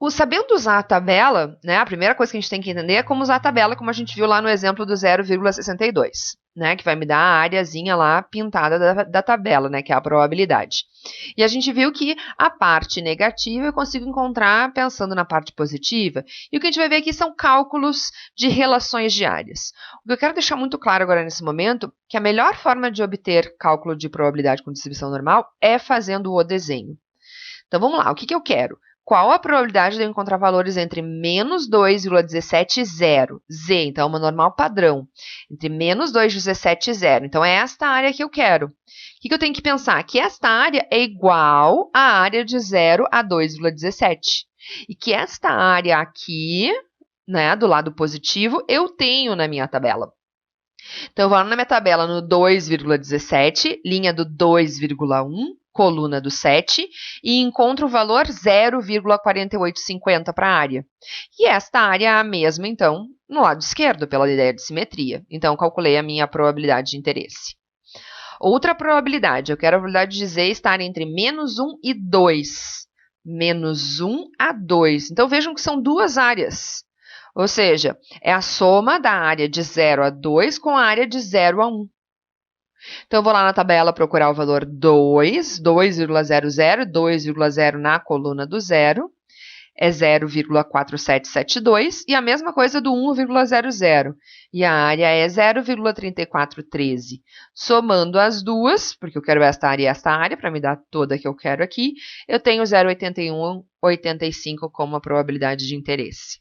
Sabendo usar a tabela, né, a primeira coisa que a gente tem que entender é como usar a tabela, como a gente viu lá no exemplo do 0,62, né, que vai me dar a areazinha lá pintada da tabela, né, que é a probabilidade. E a gente viu que a parte negativa eu consigo encontrar pensando na parte positiva, e o que a gente vai ver aqui são cálculos de relações de áreas. O que eu quero deixar muito claro agora nesse momento é que a melhor forma de obter cálculo de probabilidade com distribuição normal é fazendo o desenho. Então vamos lá, o que eu quero? Qual a probabilidade de eu encontrar valores entre menos 2,17 e 0? Z, então, uma normal padrão. Entre menos 2,17 e 0. Então, é esta área que eu quero. O que eu tenho que pensar? Que esta área é igual à área de 0 a 2,17. E que esta área aqui, né, do lado positivo, eu tenho na minha tabela. Então, eu vou lá na minha tabela no 2,17, linha do 2,1. Coluna do 7, e encontro o valor 0,4850 para a área. E esta área é a mesma, então, no lado esquerdo, pela ideia de simetria. Então, calculei a minha probabilidade de interesse. Outra probabilidade, eu quero a probabilidade de Z estar entre menos 1 e 2. Menos 1 a 2. Então, vejam que são duas áreas. Ou seja, é a soma da área de 0 a 2 com a área de 0 a 1. Então, eu vou lá na tabela procurar o valor 2, 2,00, 2,0 na coluna do 0, é 0,4772, e a mesma coisa do 1,00, e a área é 0,3413. Somando as duas, porque eu quero esta área e esta área, para me dar toda que eu quero aqui, eu tenho 0,8185 como a probabilidade de interesse.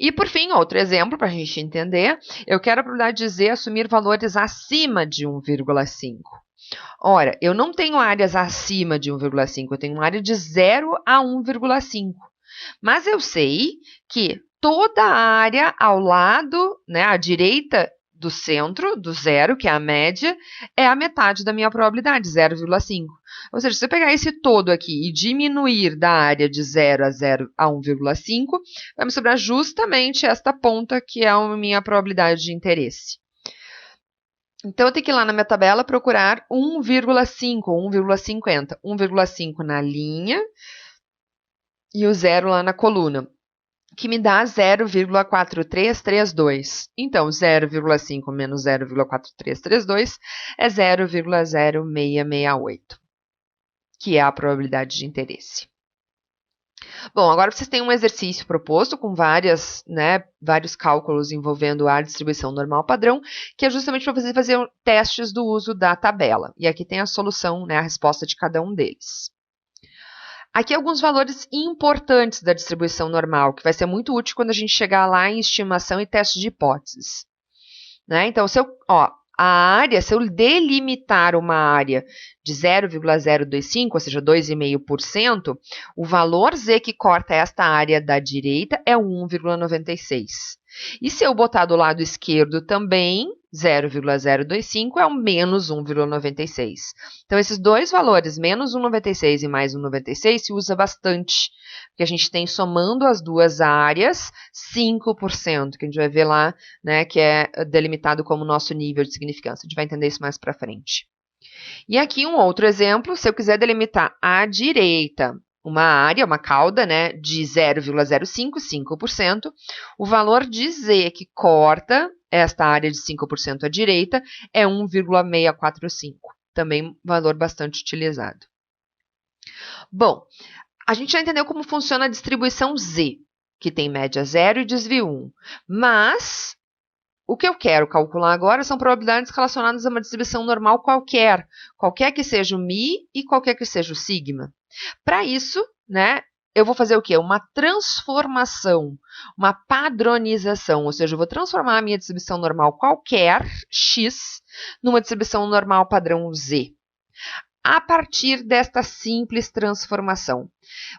E, por fim, outro exemplo para a gente entender, eu quero a probabilidade de Z assumir valores acima de 1,5. Ora, eu não tenho áreas acima de 1,5, eu tenho uma área de 0 a 1,5. Mas eu sei que toda a área ao lado, né, à direita do centro, do zero, que é a média, é a metade da minha probabilidade, 0,5. Ou seja, se eu pegar esse todo aqui e diminuir da área de 0 a 1,5, vai me sobrar justamente esta ponta, que é a minha probabilidade de interesse. Então, eu tenho que ir lá na minha tabela procurar 1,5 ou 1,50. 1,5 na linha e o 0 lá na coluna, que me dá 0,4332. Então, 0,5 menos 0,4332 é 0,0668, que é a probabilidade de interesse. Bom, agora vocês têm um exercício proposto com vários cálculos envolvendo a distribuição normal padrão, que é justamente para você fazer testes do uso da tabela. E aqui tem a solução, a resposta de cada um deles. Aqui alguns valores importantes da distribuição normal, que vai ser muito útil quando a gente chegar lá em estimação e teste de hipóteses. Então, se eu delimitar uma área de 0,025, ou seja, 2,5%, o valor Z que corta esta área da direita é 1,96. E se eu botar do lado esquerdo também, 0,025 é o menos 1,96. Então, esses dois valores, menos 1,96 e mais 1,96, se usa bastante, porque a gente tem, somando as duas áreas, 5%, que a gente vai ver lá, que é delimitado como nosso nível de significância. A gente vai entender isso mais para frente. E aqui um outro exemplo, se eu quiser delimitar à direita uma área, uma cauda, de 0,05, 5%, o valor de Z que corta esta área de 5% à direita é 1,645, também valor bastante utilizado. Bom, a gente já entendeu como funciona a distribuição Z, que tem média 0 e desvio 1, mas o que eu quero calcular agora são probabilidades relacionadas a uma distribuição normal qualquer que seja o Mi e qualquer que seja o sigma. Para isso, eu vou fazer o quê? Uma transformação, uma padronização, ou seja, eu vou transformar a minha distribuição normal qualquer, X, numa distribuição normal padrão Z, a partir desta simples transformação.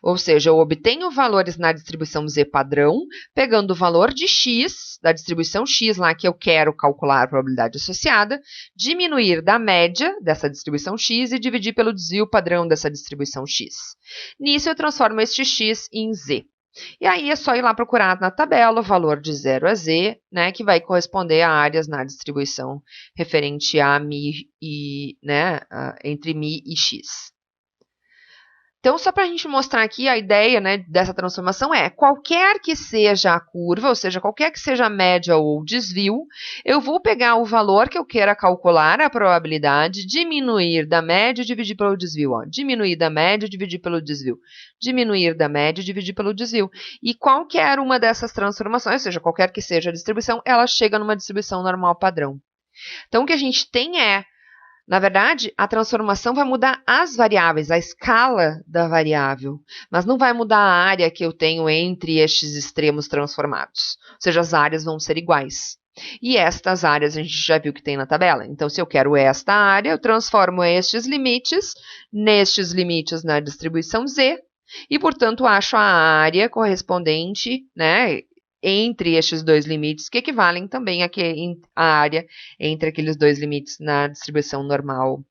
Ou seja, eu obtenho valores na distribuição Z padrão, pegando o valor de X, da distribuição X lá que eu quero calcular a probabilidade associada, diminuir da média dessa distribuição X e dividir pelo desvio padrão dessa distribuição X. Nisso eu transformo este X em Z. E aí é só ir lá procurar na tabela o valor de 0 a Z, que vai corresponder a áreas na distribuição referente a Mi e, entre Mi e X. Então, só para a gente mostrar aqui a ideia dessa transformação qualquer que seja a curva, ou seja, qualquer que seja a média ou o desvio, eu vou pegar o valor que eu queira calcular, a probabilidade, diminuir da média e dividir pelo desvio. Diminuir da média e dividir pelo desvio. Diminuir da média e dividir pelo desvio. E qualquer uma dessas transformações, ou seja, qualquer que seja a distribuição, ela chega numa distribuição normal padrão. Então, o que a gente tem na verdade, a transformação vai mudar as variáveis, a escala da variável, mas não vai mudar a área que eu tenho entre estes extremos transformados. Ou seja, as áreas vão ser iguais. E estas áreas a gente já viu que tem na tabela. Então, se eu quero esta área, eu transformo nestes limites na distribuição Z, e, portanto, acho a área correspondente, entre estes dois limites, que equivalem também à área entre aqueles dois limites na distribuição normal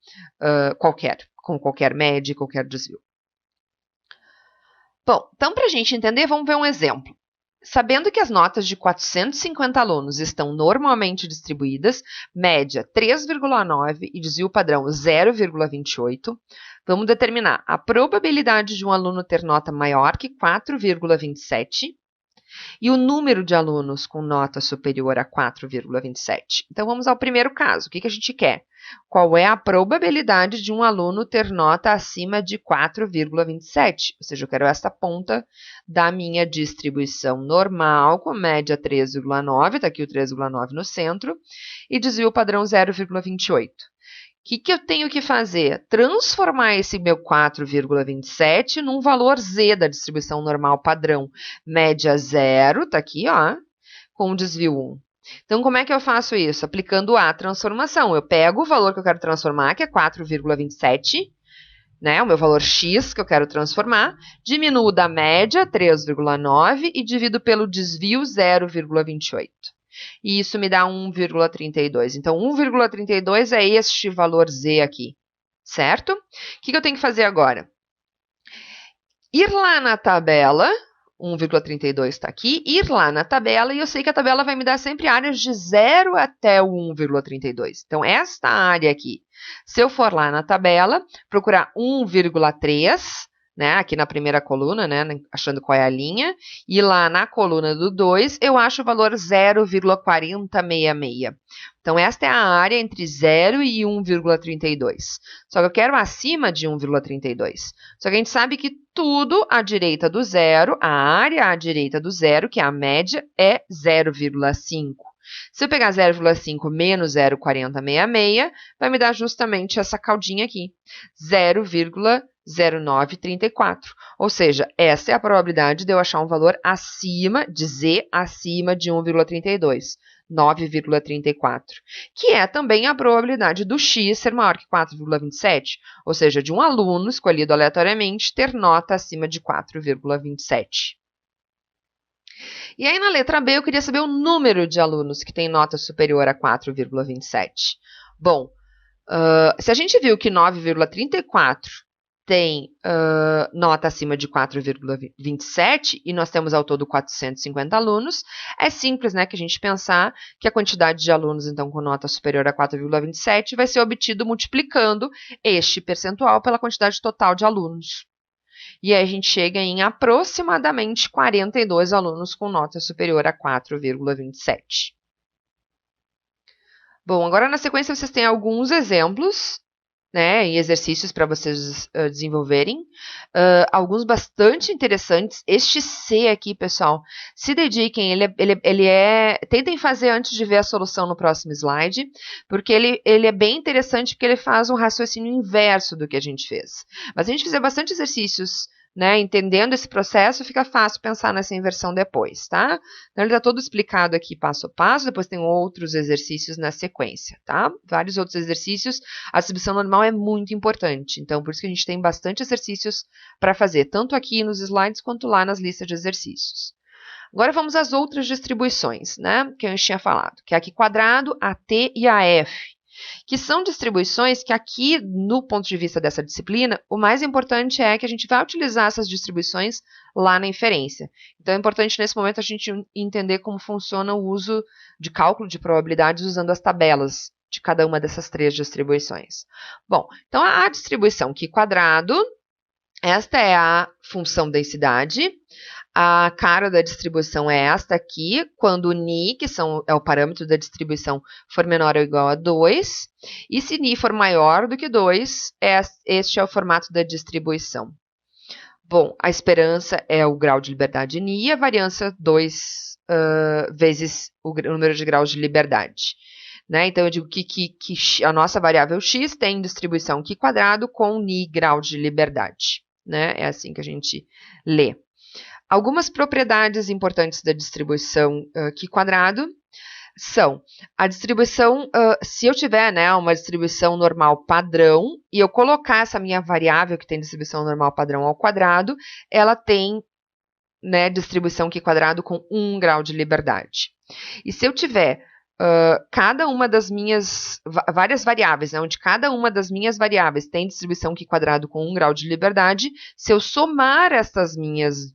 com qualquer média e qualquer desvio. Bom, então, para a gente entender, vamos ver um exemplo. Sabendo que as notas de 450 alunos estão normalmente distribuídas, média 3,9 e desvio padrão 0,28, vamos determinar a probabilidade de um aluno ter nota maior que 4,27 e o número de alunos com nota superior a 4,27. Então, vamos ao primeiro caso. O que a gente quer? Qual é a probabilidade de um aluno ter nota acima de 4,27? Ou seja, eu quero esta ponta da minha distribuição normal, com média 3,9, está aqui o 3,9 no centro, e desvio padrão 0,28. O que eu tenho que fazer? Transformar esse meu 4,27 num valor Z da distribuição normal padrão. Média 0, está aqui, com desvio 1. Então, como é que eu faço isso? Aplicando a transformação. Eu pego o valor que eu quero transformar, que é 4,27, o meu valor X que eu quero transformar, diminuo da média, 3,9, e divido pelo desvio, 0,28. E isso me dá 1,32. Então, 1,32 é este valor Z aqui, certo? O que eu tenho que fazer agora? Ir lá na tabela, 1,32 está aqui, ir lá na tabela, e eu sei que a tabela vai me dar sempre áreas de 0 até o 1,32. Então, esta área aqui, se eu for lá na tabela, procurar 1,3, né, aqui na primeira coluna, né, achando qual é a linha, e lá na coluna do 2, eu acho o valor 0,4066. Então, esta é a área entre 0 e 1,32. Só que eu quero acima de 1,32. Só que a gente sabe que tudo à direita do zero, a área à direita do zero, que é a média, é 0,5. Se eu pegar 0,5 menos 0,4066, vai me dar justamente essa caudinha aqui, 0,0934. Ou seja, essa é a probabilidade de eu achar um valor acima de Z, acima de 1,32. 9,34, que é também a probabilidade do x ser maior que 4,27, ou seja, de um aluno escolhido aleatoriamente ter nota acima de 4,27. E aí, na letra B, eu queria saber o número de alunos que tem nota superior a 4,27. Bom, se a gente viu que 9,34 tem nota acima de 4,27 e nós temos ao todo 450 alunos, é simples, né, que a gente pensar que a quantidade de alunos, então, com nota superior a 4,27 vai ser obtido multiplicando este percentual pela quantidade total de alunos. E aí a gente chega em aproximadamente 42 alunos com nota superior a 4,27. Bom, agora na sequência vocês têm alguns exemplos, né, e exercícios para vocês desenvolverem. Alguns bastante interessantes. Este C aqui, pessoal, se dediquem, tentem fazer antes de ver a solução no próximo slide, porque ele é bem interessante, porque ele faz um raciocínio inverso do que a gente fez. Mas se a gente fizer bastante exercícios, né, entendendo esse processo, fica fácil pensar nessa inversão depois, tá? Então, ele está todo explicado aqui passo a passo, depois tem outros exercícios na sequência, tá? Vários outros exercícios. A distribuição normal é muito importante, então, por isso que a gente tem bastante exercícios para fazer, tanto aqui nos slides quanto lá nas listas de exercícios. Agora, vamos às outras distribuições, né, que a gente tinha falado, que é a Q quadrado, a T e a F, que são distribuições que aqui, no ponto de vista dessa disciplina, o mais importante é que a gente vai utilizar essas distribuições lá na inferência. Então, é importante nesse momento a gente entender como funciona o uso de cálculo de probabilidades usando as tabelas de cada uma dessas três distribuições. Bom, então a distribuição Q quadrado, esta é a função densidade. A cara da distribuição é esta aqui, quando o ni, que é o parâmetro da distribuição, for menor ou igual a 2, e se ni for maior do que 2, este é o formato da distribuição. Bom, a esperança é o grau de liberdade de ni, e a variância 2 vezes o número de graus de liberdade. Né? Então, eu digo que a nossa variável x tem distribuição Q quadrado com ni grau de liberdade. Né? É assim que a gente lê. Algumas propriedades importantes da distribuição Q quadrado são a distribuição, se eu tiver, né, uma distribuição normal padrão, e eu colocar essa minha variável que tem distribuição normal padrão ao quadrado, ela tem, né, distribuição Q quadrado com 1 grau de liberdade. E se eu tiver cada uma das minhas, várias variáveis, né, onde cada uma das minhas variáveis tem distribuição Q quadrado com 1 grau de liberdade, se eu somar essas minhas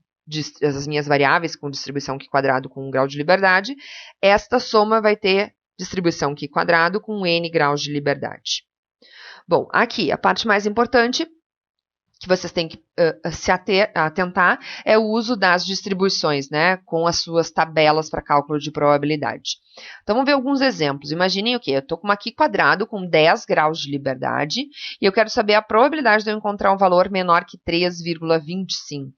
variáveis com distribuição Q quadrado com 1 grau de liberdade, esta soma vai ter distribuição Q quadrado com n graus de liberdade. Bom, aqui a parte mais importante que vocês têm que se atentar é o uso das distribuições, né, com as suas tabelas para cálculo de probabilidade. Então, vamos ver alguns exemplos. Imaginem o quê? Eu estou com uma Q quadrado com 10 graus de liberdade e eu quero saber a probabilidade de eu encontrar um valor menor que 3,25.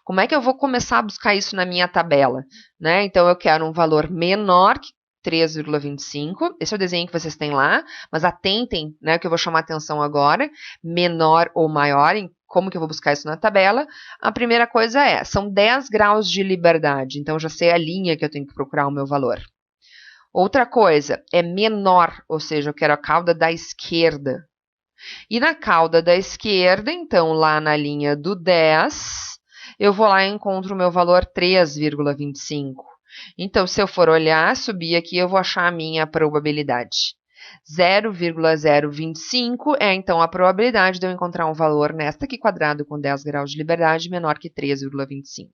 Como é que eu vou começar a buscar isso na minha tabela? Né? Então, eu quero um valor menor que 3,25. Esse é o desenho que vocês têm lá, mas atentem, né, que eu vou chamar a atenção agora, menor ou maior, em como que eu vou buscar isso na tabela. A primeira coisa são 10 graus de liberdade, então eu já sei a linha que eu tenho que procurar o meu valor. Outra coisa é menor, ou seja, eu quero a cauda da esquerda. E na cauda da esquerda, então, lá na linha do 10, eu vou lá e encontro o meu valor 3,25. Então, se eu for olhar, subir aqui, eu vou achar a minha probabilidade. 0,025 é, então, a probabilidade de eu encontrar um valor nesta aqui quadrado com 10 graus de liberdade menor que 3,25.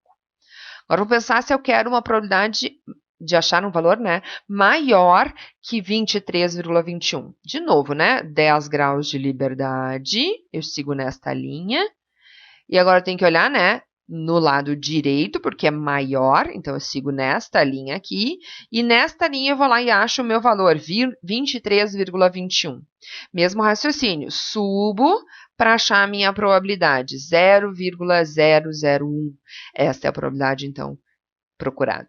Agora, vou pensar se eu quero uma probabilidade de achar um valor, né, maior que 23,21. De novo, né, 10 graus de liberdade, eu sigo nesta linha. E agora eu tenho que olhar, né, no lado direito, porque é maior, então eu sigo nesta linha aqui, e nesta linha eu vou lá e acho o meu valor, 23,21. Mesmo raciocínio, subo para achar a minha probabilidade, 0,001. Esta é a probabilidade, então, procurada.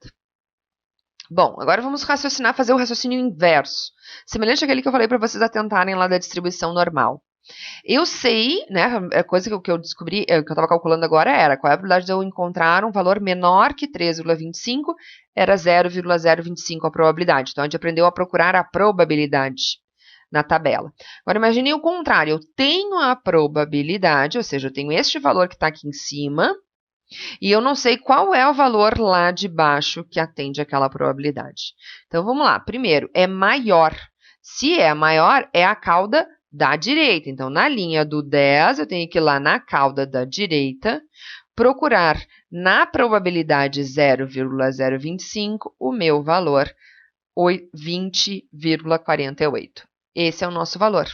Bom, agora vamos raciocinar, fazer o raciocínio inverso, semelhante àquele que eu falei para vocês atentarem lá da distribuição normal. Eu sei, né, a coisa que eu descobri, que eu estava calculando agora era qual é a probabilidade de eu encontrar um valor menor que 3,25, era 0,025 a probabilidade. Então, a gente aprendeu a procurar a probabilidade na tabela. Agora, imagine o contrário, eu tenho a probabilidade, ou seja, eu tenho este valor que está aqui em cima, e eu não sei qual é o valor lá de baixo que atende àquela probabilidade. Então, vamos lá. Primeiro, é maior. Se é maior, é a cauda da direita. Então, na linha do 10, eu tenho que ir lá na cauda da direita, procurar na probabilidade 0,025 o meu valor 20,48. Esse é o nosso valor.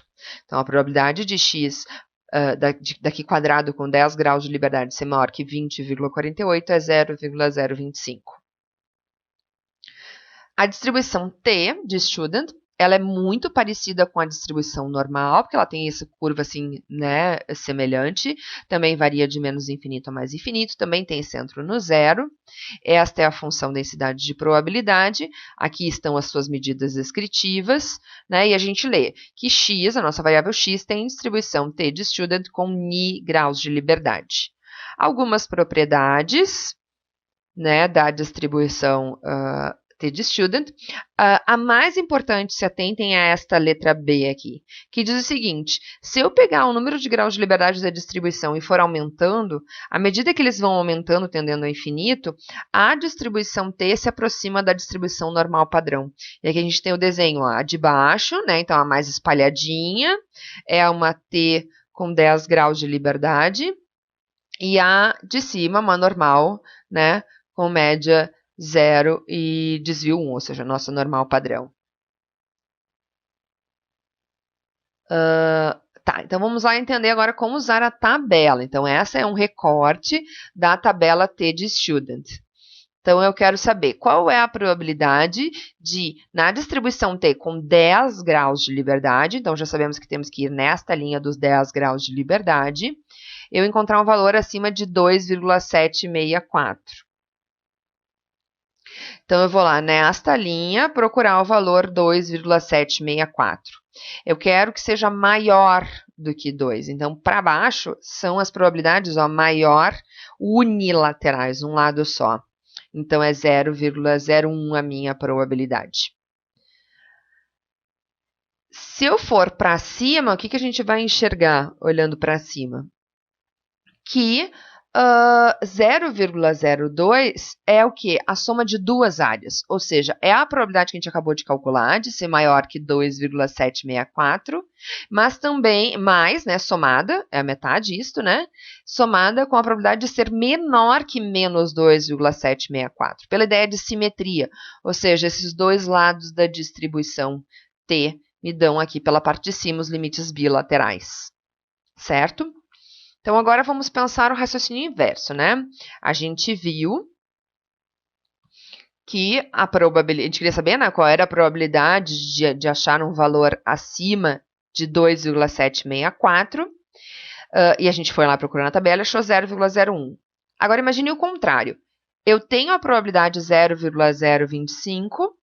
Então, a probabilidade de x daqui quadrado com 10 graus de liberdade ser maior que 20,48 é 0,025. A distribuição T de Student, ela é muito parecida com a distribuição normal, porque ela tem essa curva assim, né, semelhante. Também varia de menos infinito a mais infinito, também tem centro no zero. Esta é a função densidade de probabilidade. Aqui estão as suas medidas descritivas, né, e a gente lê que x, a nossa variável x, tem distribuição T de Student com ni graus de liberdade. Algumas propriedades, né, da distribuição T de Student. A mais importante, se atentem a esta letra B aqui, que diz o seguinte: se eu pegar o número de graus de liberdade da distribuição e for aumentando, à medida que eles vão aumentando, tendendo ao infinito, a distribuição T se aproxima da distribuição normal padrão. E aqui a gente tem o desenho, ó, a de baixo, né, então a mais espalhadinha, é uma T com 10 graus de liberdade, e a de cima, uma normal, né, com média 0 e desvio 1, ou seja, nosso normal padrão. Tá, então vamos lá entender agora como usar a tabela. Então, essa é um recorte da tabela T de Student. Então, eu quero saber qual é a probabilidade de, na distribuição T com 10 graus de liberdade, então já sabemos que temos que ir nesta linha dos 10 graus de liberdade, eu encontrar um valor acima de 2,764. Então, eu vou lá nesta linha procurar o valor 2,764. Eu quero que seja maior do que 2. Então, para baixo são as probabilidades maior unilaterais, um lado só. Então, é 0,01 a minha probabilidade. Se eu for para cima, o que a gente vai enxergar olhando para cima? Que 0,02 é o quê? A soma de duas áreas, ou seja, é a probabilidade que a gente acabou de calcular de ser maior que 2,764, mas também mais, né, somada, é a metade isto, né, somada com a probabilidade de ser menor que menos 2,764, pela ideia de simetria, ou seja, esses dois lados da distribuição T me dão aqui pela parte de cima os limites bilaterais, certo? Então, agora vamos pensar o raciocínio inverso, né? A gente viu que a probabilidade... A gente queria saber, né, qual era a probabilidade de achar um valor acima de 2,764. E a gente foi lá procurando a tabela e achou 0,01. Agora, imagine o contrário. Eu tenho a probabilidade 0,025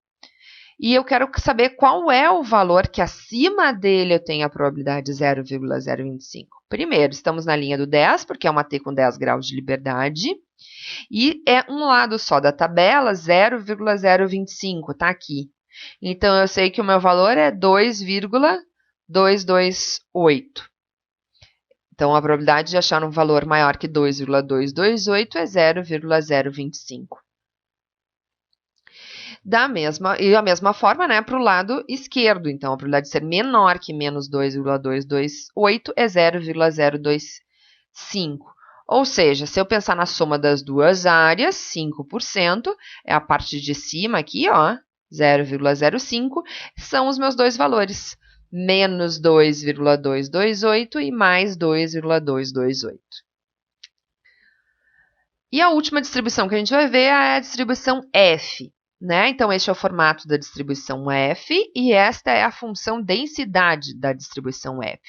e eu quero saber qual é o valor que acima dele eu tenho a probabilidade 0,025. Primeiro, estamos na linha do 10, porque é uma T com 10 graus de liberdade. E é um lado só da tabela, 0,025, tá aqui. Então, eu sei que o meu valor é 2,228. Então, a probabilidade de achar um valor maior que 2,228 é 0,025. Da mesma forma, né, para o lado esquerdo. Então, a probabilidade de ser menor que menos 2,228 é 0,025. Ou seja, se eu pensar na soma das duas áreas, 5%, é a parte de cima aqui, ó, 0,05, são os meus dois valores, menos 2,228 e mais 2,228. E a última distribuição que a gente vai ver é a distribuição f, né? Então, este é o formato da distribuição f e esta é a função densidade da distribuição f.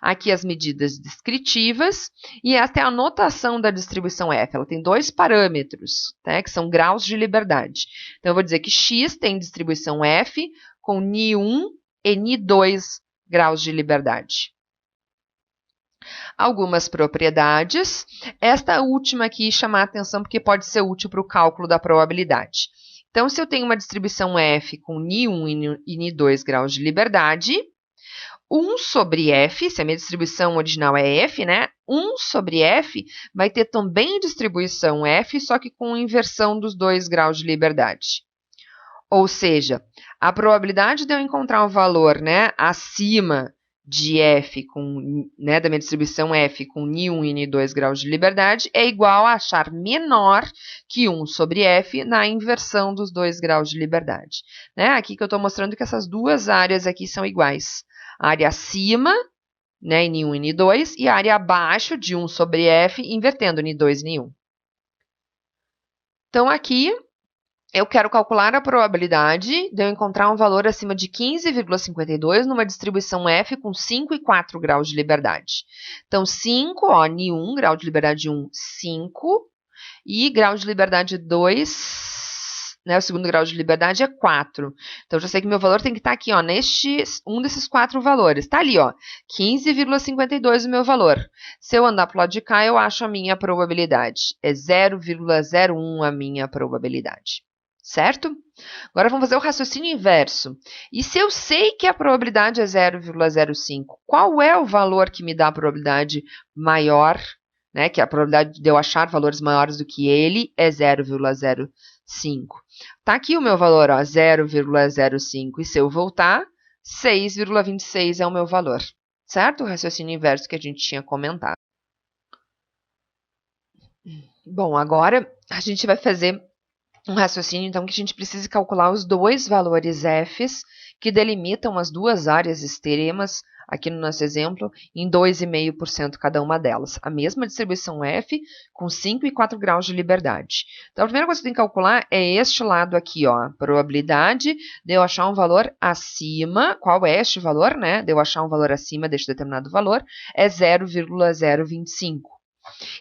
Aqui as medidas descritivas e esta é a notação da distribuição f. Ela tem dois parâmetros, né, que são graus de liberdade. Então, eu vou dizer que x tem distribuição f com ni1 e ni2 graus de liberdade. Algumas propriedades. Esta última aqui chama a atenção porque pode ser útil para o cálculo da probabilidade. Então, se eu tenho uma distribuição f com ni1 e ni2 graus de liberdade, 1 sobre f, se a minha distribuição original é f, né? 1 sobre f vai ter também distribuição f, só que com inversão dos 2 graus de liberdade. Ou seja, a probabilidade de eu encontrar um valor, né, acima de f, né, da minha distribuição f com ni1 e ni2 graus de liberdade é igual a achar menor que 1 sobre f na inversão dos 2 graus de liberdade. Né? Aqui que eu estou mostrando que essas duas áreas aqui são iguais. A área acima, né, ni1 e ni2, e a área abaixo de 1 sobre f, invertendo ni2 e ni1. Então, aqui, eu quero calcular a probabilidade de eu encontrar um valor acima de 15,52 numa distribuição f com 5 e 4 graus de liberdade. Então, 5, ó, ni1, grau de liberdade 1, 5, e grau de liberdade 2, né, o segundo grau de liberdade é 4. Então, eu já sei que meu valor tem que estar aqui, ó, um desses 4 valores. Está ali, ó, 15,52 o meu valor. Se eu andar para o lado de cá, eu acho a minha probabilidade. É 0,01 a minha probabilidade. Certo? Agora vamos fazer o raciocínio inverso. E se eu sei que a probabilidade é 0,05, qual é o valor que me dá a probabilidade maior, né? Que a probabilidade de eu achar valores maiores do que ele é 0,05. Tá aqui o meu valor, ó, 0,05. E se eu voltar, 6,26 é o meu valor. Certo? O raciocínio inverso que a gente tinha comentado. Bom, agora a gente vai fazer um raciocínio, então, que a gente precisa calcular os dois valores f's que delimitam as duas áreas extremas, aqui no nosso exemplo, em 2,5% cada uma delas. A mesma distribuição f com 5 e 4 graus de liberdade. Então, a primeira coisa que tem que calcular é este lado aqui, ó, a probabilidade de eu achar um valor acima, qual é este valor, né? De eu achar um valor acima deste determinado valor, é 0,025.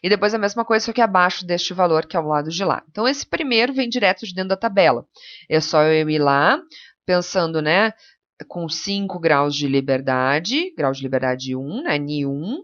E depois a mesma coisa, só que abaixo deste valor, que é ao lado de lá. Então, esse primeiro vem direto de dentro da tabela. É só eu ir lá, pensando, né, com 5 graus de liberdade 1, né, ni1,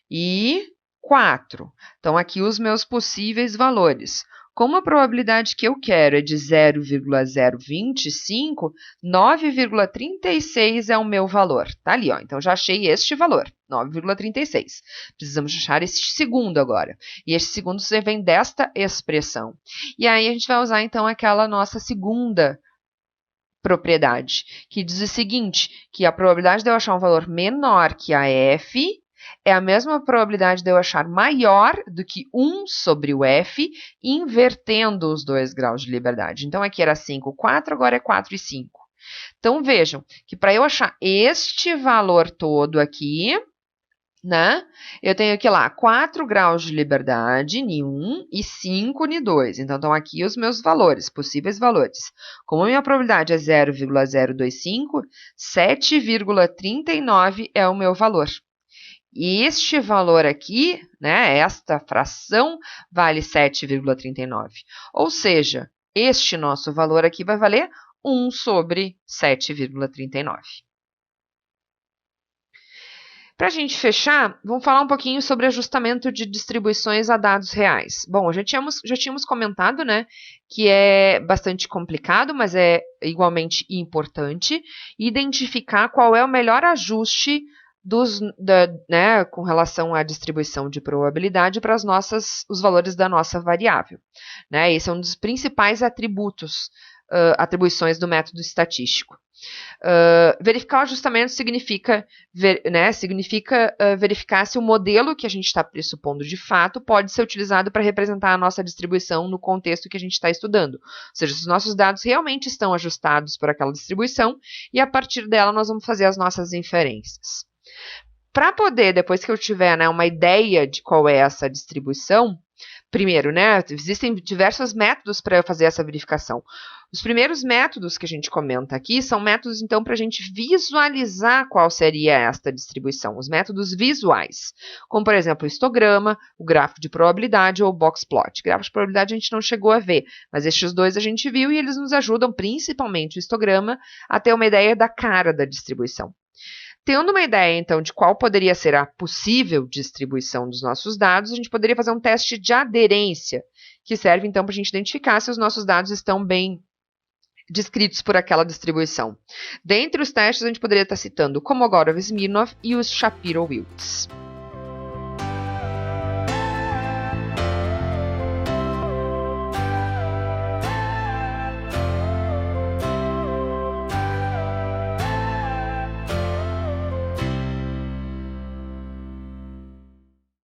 e 4. Então, aqui os meus possíveis valores. Como a probabilidade que eu quero é de 0,025, 9,36 é o meu valor. Tá ali, ó. Então, já achei este valor, 9,36. Precisamos achar este segundo agora. E este segundo vem desta expressão. E aí, a gente vai usar, então, aquela nossa segunda propriedade, que diz o seguinte, que a probabilidade de eu achar um valor menor que a f é a mesma probabilidade de eu achar maior do que 1 sobre o f, invertendo os 2 graus de liberdade. Então, aqui era 5, 4, agora é 4 e 5. Então, vejam que para eu achar este valor todo aqui, né, eu tenho aqui lá 4 graus de liberdade, ni1, e 5, ni2. Então, estão aqui os meus valores, possíveis valores. Como a minha probabilidade é 0,025, 7,39 é o meu valor. E este valor aqui, né, esta fração, vale 7,39. Ou seja, este nosso valor aqui vai valer 1 sobre 7,39. Para a gente fechar, vamos falar um pouquinho sobre ajustamento de distribuições a dados reais. Bom, já tínhamos comentado, né, que é bastante complicado, mas é igualmente importante identificar qual é o melhor ajuste né, com relação à distribuição de probabilidade para os valores da nossa variável. Né? Esse é um dos principais atribuições do método estatístico. Verificar o ajustamento significa verificar se o modelo que a gente está pressupondo de fato pode ser utilizado para representar a nossa distribuição no contexto que a gente está estudando. Ou seja, se os nossos dados realmente estão ajustados por aquela distribuição e a partir dela nós vamos fazer as nossas inferências. Para poder, depois que eu tiver, né, uma ideia de qual é essa distribuição, Primeiro, né, existem diversos métodos para fazer essa verificação. Os primeiros métodos que a gente comenta aqui são métodos, então, para a gente visualizar qual seria esta distribuição, os métodos visuais, como, por exemplo, o histograma, o gráfico de probabilidade ou o box plot. Gráfico de probabilidade a gente não chegou a ver, mas estes dois a gente viu e eles nos ajudam, principalmente o histograma, a ter uma ideia da cara da distribuição. Tendo uma ideia, então, de qual poderia ser a possível distribuição dos nossos dados, a gente poderia fazer um teste de aderência, que serve, então, para a gente identificar se os nossos dados estão bem descritos por aquela distribuição. Dentre os testes, a gente poderia estar citando o Kolmogorov-Smirnov e os Shapiro-Wilks.